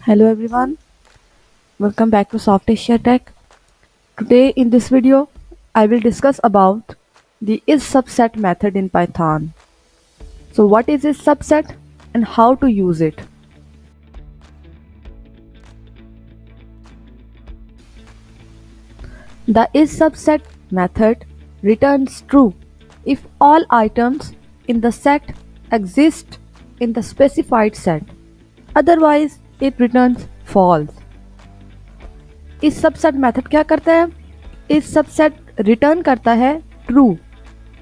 Hello everyone, welcome back to Soft Asia Tech. Today in this video, I will discuss about the is subset method in Python. So what is is subset and how to use it? The is subset method returns true if all items in the set exist in the specified set. Otherwise, it returns false. इस subset method क्या करता है? इस subset return करता है true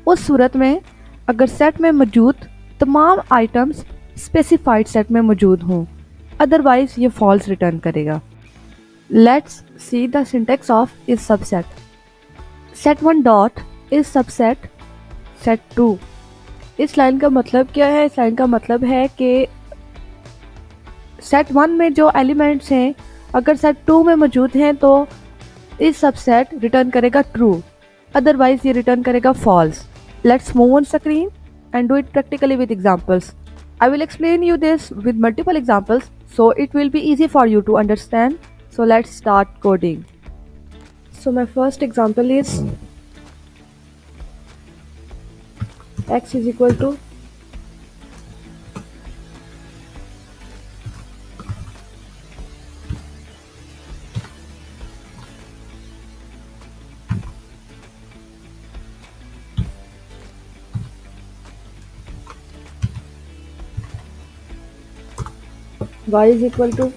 उस सूरत में अगर सेट में मौजूद तमाम आइटम्स स्पेसिफाइड सेट में मौजूद हों, अदरवाइज ये फॉल्स रिटर्न करेगा. Let's see the syntax of is subset. Set one dot is subset set two. इस लाइन का मतलब क्या है? इस लाइन का मतलब है कि सेट वन में जो एलिमेंट्स हैं अगर सेट टू में मौजूद हैं तो इस सबसेट रिटर्न करेगा ट्रू, अदरवाइज ये रिटर्न करेगा false. Let's move on screen and do it practically with examples. I will explain you this with multiple examples so it will be easy for you to understand. So let's start coding. So my first example is x is equal to y is equal to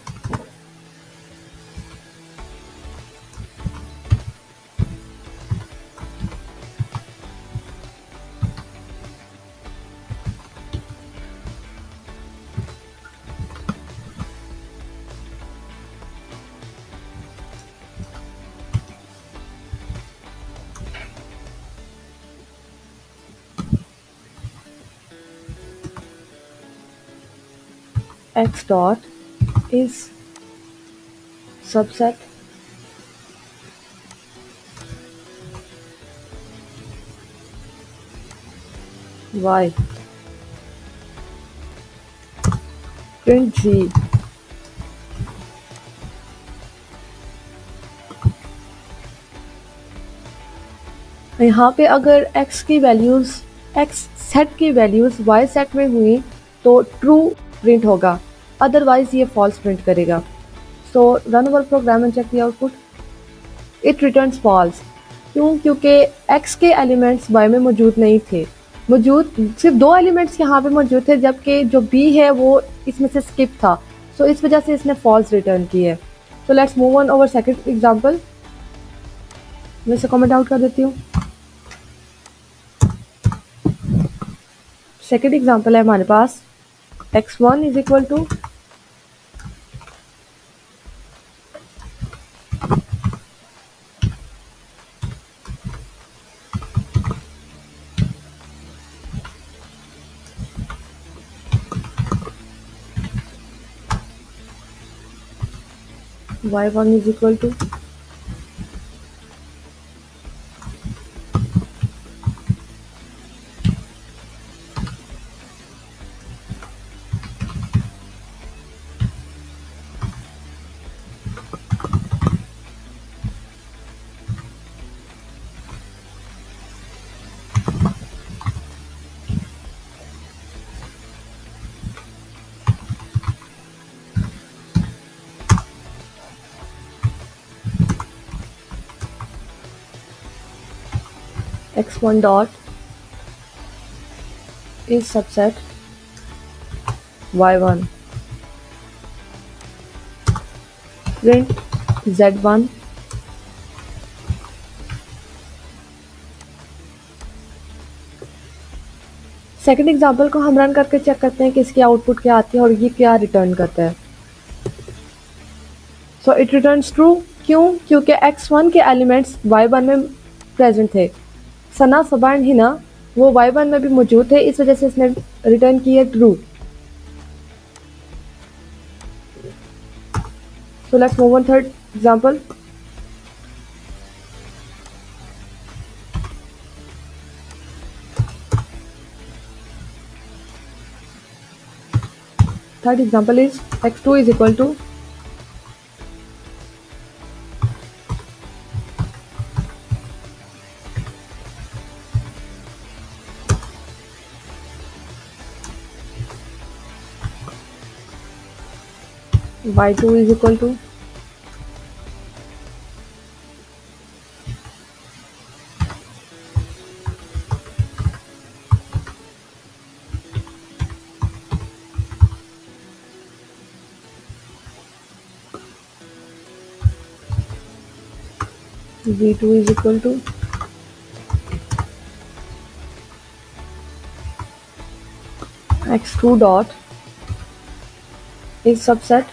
x dot is subset y. Print z. यहाँ पे अगर x की values x set की values y set में हुई तो true print होगा, otherwise ये फॉल्स प्रिंट करेगा. So run our program and check the output. It returns false. क्यों? क्योंकि x के एलिमेंट्स y में मौजूद नहीं थे. मौजूद सिर्फ दो एलिमेंट्स यहाँ पे मौजूद थे, जबकि जो b है वो इसमें से स्किप था. सो इस वजह से इसने फॉल्स रिटर्न की है. सो let's move on over second example. मैं इसे कमेंट आउट कर देती हूँ. सेकेंड एग्जाम्पल है हमारे पास x1 is equal to y1 is equal to x1 dot is subset y1. Print z1. Second example को हम रन करके चेक करते हैं कि इसकी आउटपुट क्या आती है और ये क्या रिटर्न करता है. So it returns true. क्यों? क्योंकि x1 के एलिमेंट्स y1 में प्रेजेंट थे. सना सबा एंड हिना वो y1 में भी मौजूद थे, इस वजह से इसने रिटर्न की है true. So let's move on third example. Third example is x2 is equal to y2 is equal to v2 is equal to x2 dot is subset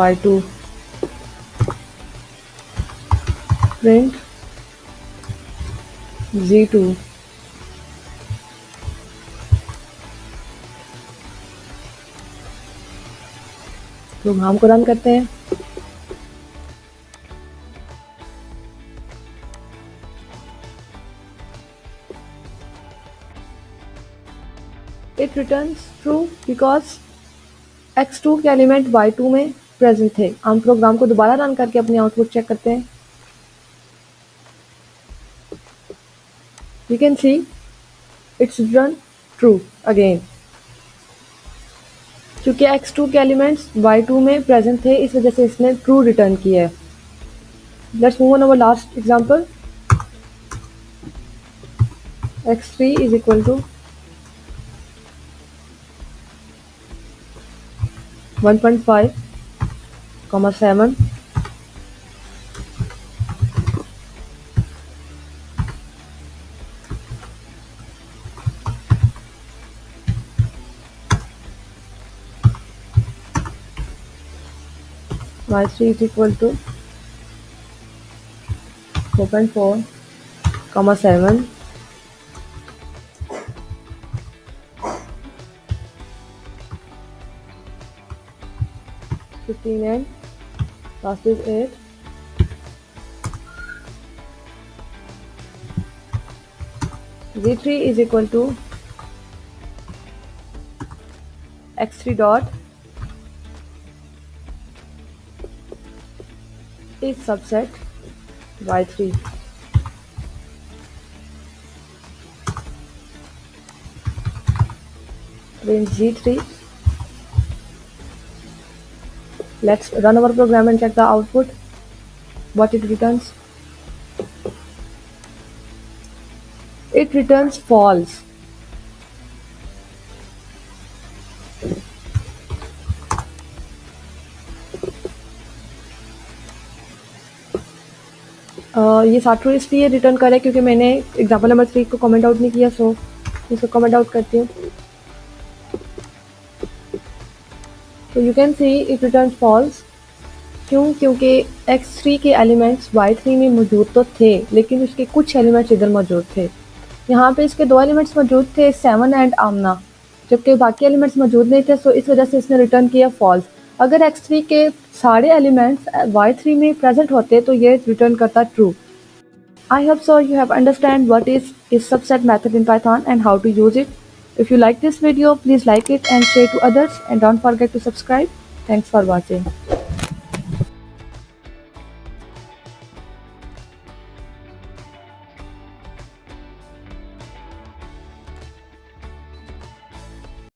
y2 print z2 program को run करते हैं। It returns true because x2 के element y2 में present थे। हम programme को दोबारा run करके अपनी आउटपुट चेक करते हैं। You can see it's return true again, क्योंकि x2 के एलिमेंट्स y2 में प्रेजेंट थे, इस वजह से इसने ट्रू रिटर्न किया है। Let's move on our last example. x3 is equal to 1.5, 7, y3 is equal to 4.4, 7, 15 and last is 8. v3 is equal to x3 dot is subset y3. Print z3. Let's run our program and check the output, what it returns. It returns false. ये साट्रू इसलिए return करे क्योंकि मैंने example number 3 को comment out नहीं किया, सो इसको comment out करती हूँ। तो you can see it return false. क्यों? क्योंकि x3 के एलिमेंट्स y3 में मौजूद तो थे, लेकिन उसके कुछ एलिमेंट्स इधर मौजूद थे। यहाँ पे इसके 2 एलिमेंट्स मौजूद थे, 7 एंड आमना, जबकि बाकी एलिमेंट्स मौजूद नहीं थे, सो इस वजह से इसने रिटर्न किया फॉल्स। अगर x3 के सारे एलिमेंट्स y3 में प्रेजेंट होते तो ये रिटर्न करता true. I hope so you have understand what is subset method in Python and how to use it. If you like this video, please like it and share to others, and don't forget to subscribe. Thanks for watching.